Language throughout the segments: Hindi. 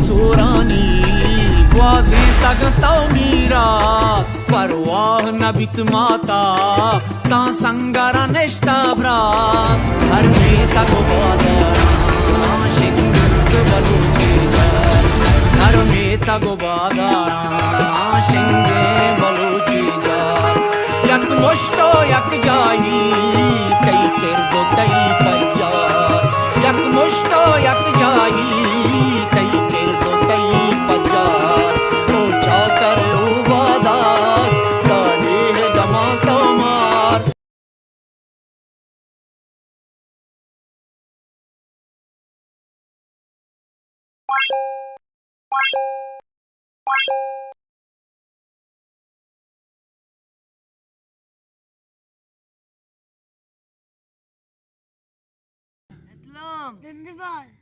सूरानी वाज़ें तग तौमीरास परवाह नबित माता ता संगारा नेश्ता ब्रास हर में तग बादारा शिंगत बलूची जार हर में तग बादारा शिंगे बलूची जार यक मुश्तो यक जाई कई तेर दो कई पजार यक मुश्तो यक जाई कई तेर दो कई पजार तो चाकर उबादार काले है दमा Tamar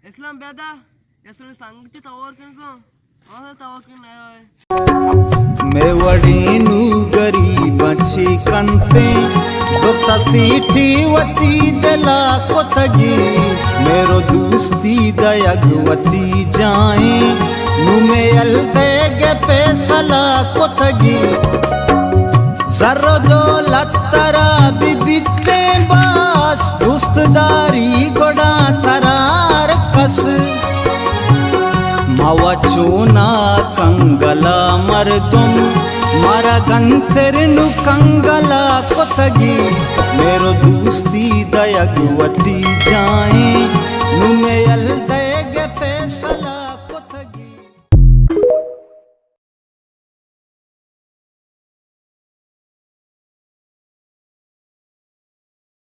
Islam beda yasul sanggiti tawar kanko aasa tawar kan ayo मेवड़ीनु गरीबची कंते दोता सीठी वती दला कोतगी मेरो दोस्ती दयगवती जाए नुमे अलदेगे फैसला कोतगी जरो जो लत्तरा बिबिते बास दोस्तदारी गोड़ा तरार कस मवचूना कंगला मर्दुम मरगंसरनु कंगला कोतगी मेरो दोस्ती दयगवती जाए नुमे